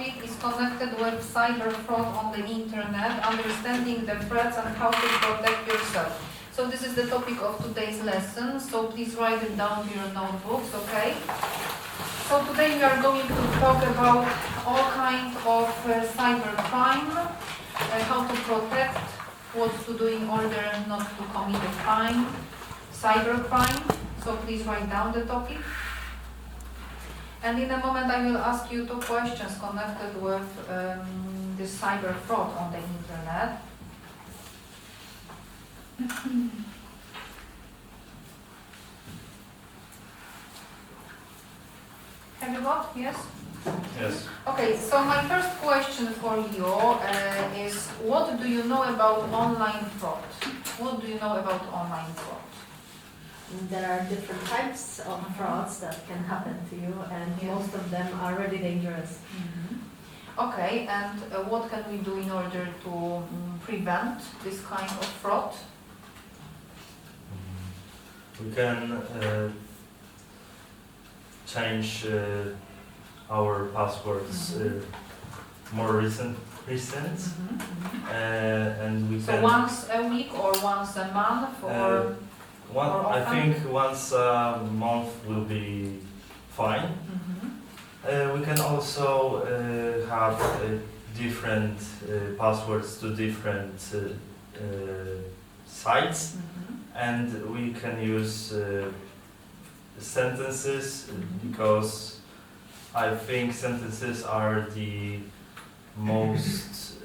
topic is connected with cyber fraud on the internet, understanding the threats and how to protect yourself. So this is the topic of today's lesson, so please write it down to your notebooks, okay? So today we are going to talk about all kinds of cyber crime, how to protect, what to do in order not to commit a crime, cyber crime. So please write down the topic. And in a moment I will ask you 2 questions connected with this cyber fraud on the internet. Have you got? Yes? Yes. Okay, so my first question for you is, what do you know about online fraud? What do you know about online fraud? There are different types of frauds that can happen to you, and Yes. most of them are really dangerous. Okay, and what can we do in order to prevent this kind of fraud? We can change our passwords more recent, and we So can. once a week or once a month or? I think once a month will be fine. We can also have different passwords to different sites, and we can use sentences because I think sentences are the most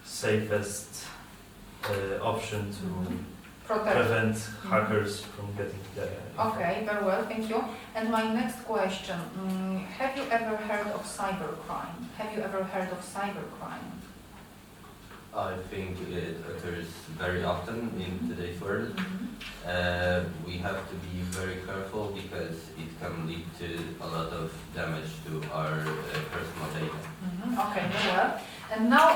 safest option to prevent hackers from getting there. Okay, very well, thank you. And my next question, have you ever heard of cybercrime? Have you ever heard of cybercrime? I think it occurs very often in today's world. We have to be very careful because it can lead to a lot of damage to our personal data. Okay, very well. And now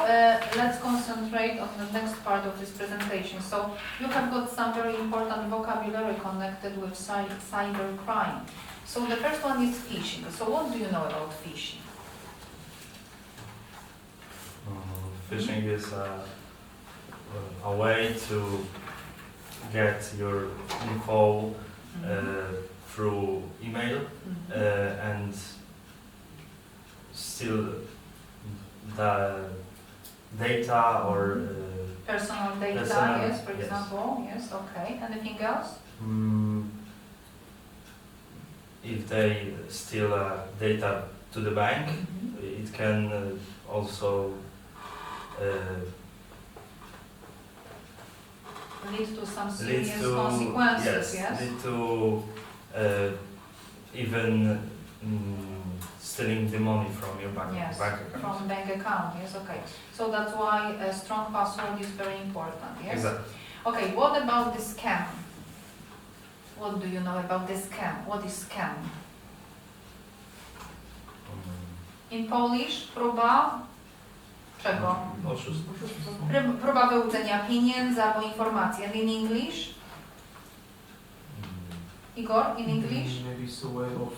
let's concentrate on the next part of this presentation. So you have got some very important vocabulary connected with cybercrime. So the first one is phishing. So what do you know about phishing? Phishing is a way to get your info through email and steal the data or Personal data, personal, yes, for example. Yes, okay. Anything else? If they steal data to the bank, it can also Lead to some serious consequences, yes? lead to even stealing the money from your bank account. From bank account, yes, okay. So that's why a strong password is very important, yes? Exactly. Okay, what about the scam? What do you know about the scam? What is scam? In Polish, próba czego? Oszustwo. Próba wyłudzenia pieniędzy albo informacji. And in English? Igor, in English? Maybe it's a way of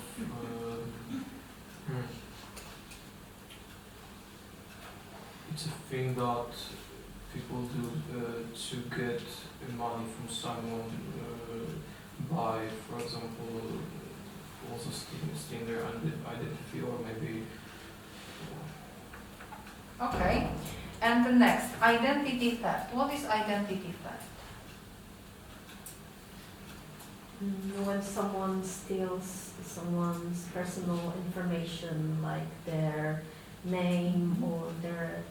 it's a thing that people do to get money from someone by, for example, also stealing their identity or maybe. Okay. And the next, identity theft. What is identity theft? When someone steals someone's personal information, like their name or their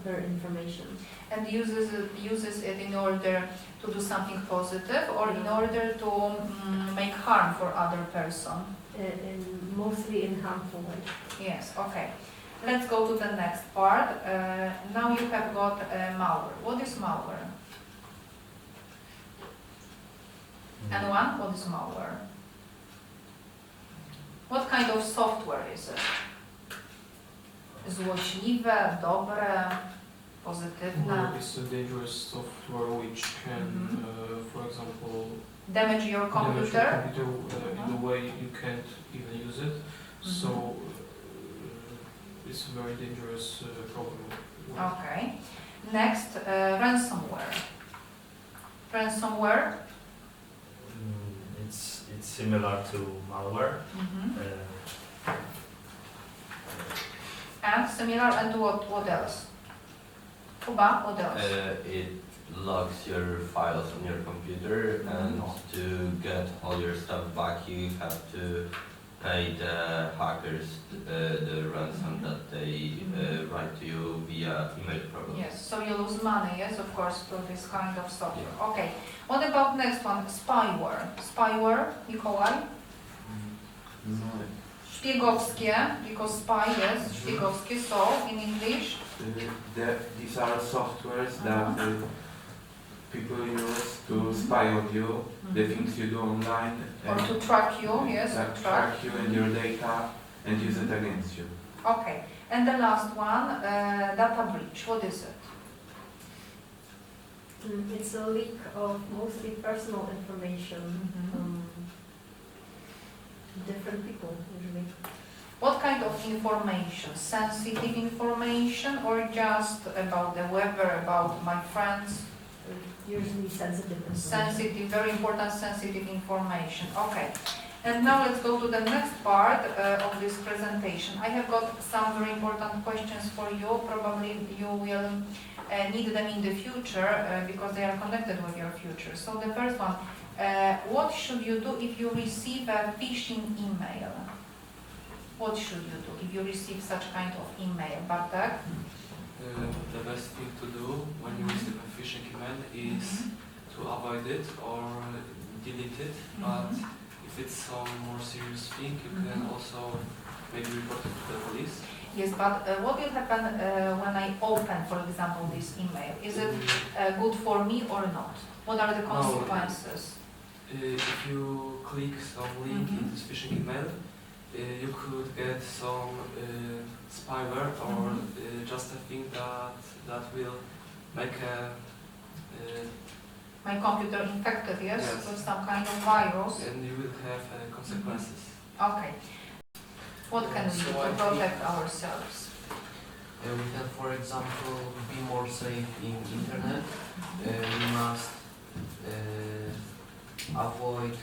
other information. And uses it in order to do something positive or in order to make harm for other person? Mostly in harmful way. Yes, okay. Let's go to the next part. Now you have got malware. What is malware? Anyone? What is malware? What kind of software is it? Złośliwe, dobre, pozytywne? Well, it's a dangerous software which can, for example, Damage your computer? damage your computer in a way you can't even use it. So it's a very dangerous problem. Okay. Next, ransomware. Ransomware. It's similar to malware. And similar, and what else? Kuba, what else? It logs your files on your computer, and to get all your stuff back, you have to pay the hackers the ransom that they write to you via email probably. Yes, so you lose money, yes, of course, to this kind of software. Okay, what about next one? Spyware. Spyware, Mikołaj? Szpiegowskie, because spy, yes, szpiegowskie, so in English? These are softwares that people use to spy on you, the things you do online, Or to track you, yes, that to track. track you and your data and use it against you. Okay, and the last one, data breach, what is it? It's a leak of mostly personal information from different people, usually. What kind of information? Sensitive information or just about the weather, about my friends? Usually sensitive information. Sensitive, very important sensitive information. Okay. And now let's go to the next part of this presentation. I have got some very important questions for you. Probably you will need them in the future because they are connected with your future. So the first one, what should you do if you receive a phishing email? What should you do if you receive such kind of email? Bartek? The best thing to do when you receive a phishing email is to avoid it or delete it. But if it's some more serious thing, you can also maybe report it to the police. Yes, but what will happen when I open, for example, this email? Is it good for me or not? What are the consequences? If you click some link in this phishing email, you could get some spyware or just a thing that will make My computer infected, yes, Yes. with some kind of virus. and you will have consequences. Okay. What can we do So to I protect ourselves? We can, for example, be more safe in internet. We must avoid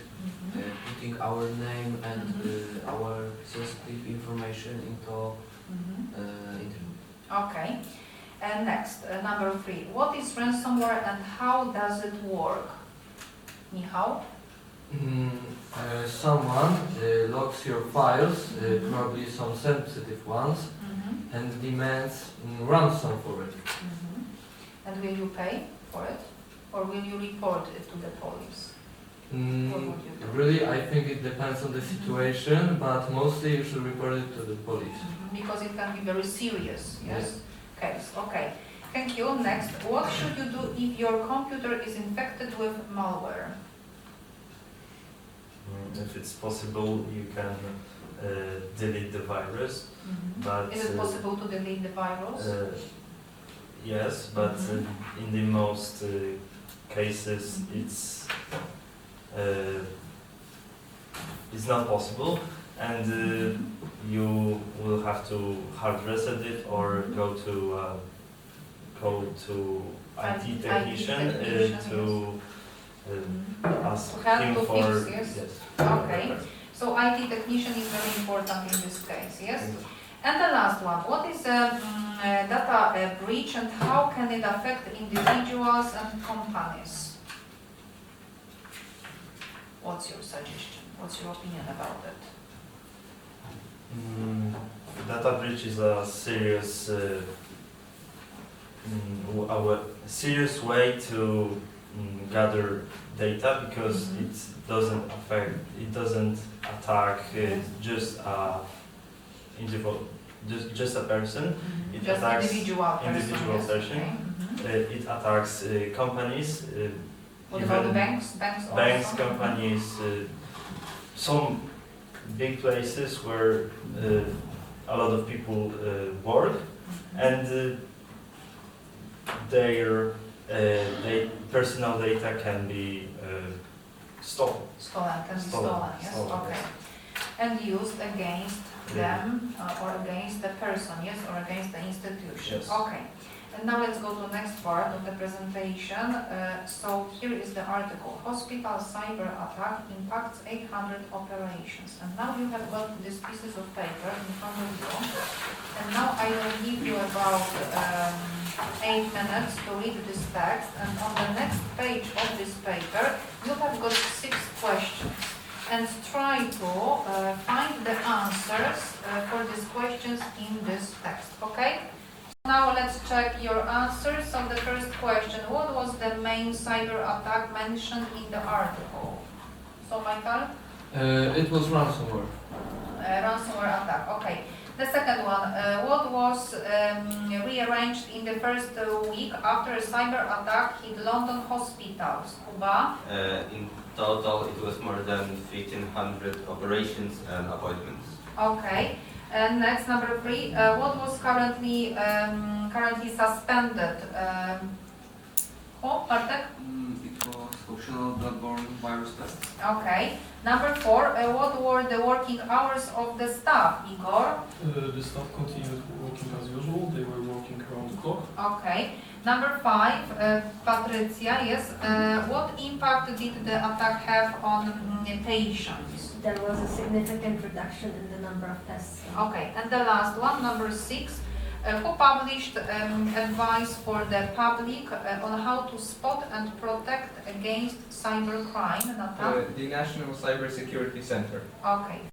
putting our name and our sensitive information into internet. Okay. And next, number 3. What is ransomware and how does it work? Michał? Someone logs your files, probably some sensitive ones, and demands ransom for it. And will you pay for it? Or will you report it to the police? What would you do? Really, I think it depends on the situation, but mostly you should report it to the police. Because it can be very serious, yes? Case, okay. Thank you. Next, what should you do if your computer is infected with malware? If it's possible, you can delete the virus. But Is it possible to delete the virus? yes, but in the most cases, it's not possible, and you will have to hard reset it or go to IT technician to ask Help him to for fix, yes? Okay. So IT technician is very important in this case, yes? And the last one, what is a data breach and how can it affect individuals and companies? What's your suggestion? What's your opinion about it? Data breach is a serious, serious way to gather data because it doesn't attack just a individual, just a person. It Just attacks individual individual person. person. It attacks companies. What about the even banks? banks, also? companies, some big places where a lot of people work, and their personal data can be stolen. Stolen, can be stolen, yes, Stolen, okay. and used against them or against the person, yes, or against the institution. Yes. Okay. And now let's go to the next part of the presentation. So here is the article. Hospital cyber attack impacts 800 operations. And now you have got these pieces of paper in front of you. And now I will give you about 8 minutes to read this text. And on the next page of this paper, you have got 6 questions. And try to find the answers for these questions in this text, okay? Now let's check your answers. So the first question, what was the main cyber attack mentioned in the article? So Michael? It was ransomware. Ransomware attack, okay. The second one, what was rearranged in the first week after a cyber attack hit London hospitals? Kuba? In total, it was more than 1,500 operations and appointments. Okay. And next, number 3, what was currently suspended? Bartek? It was optional bloodborne virus tests. Okay. Number 4, what were the working hours of the staff? Igor? The staff continued working as usual. They were working around the clock. Okay. Number 5, Patricia, yes. What impact did the attack have on patients? There was a significant reduction in the number of tests. Okay, and the last one, number 6, who published advice for the public on how to spot and protect against cybercrime? Nata? The National Cybersecurity Center. Okay.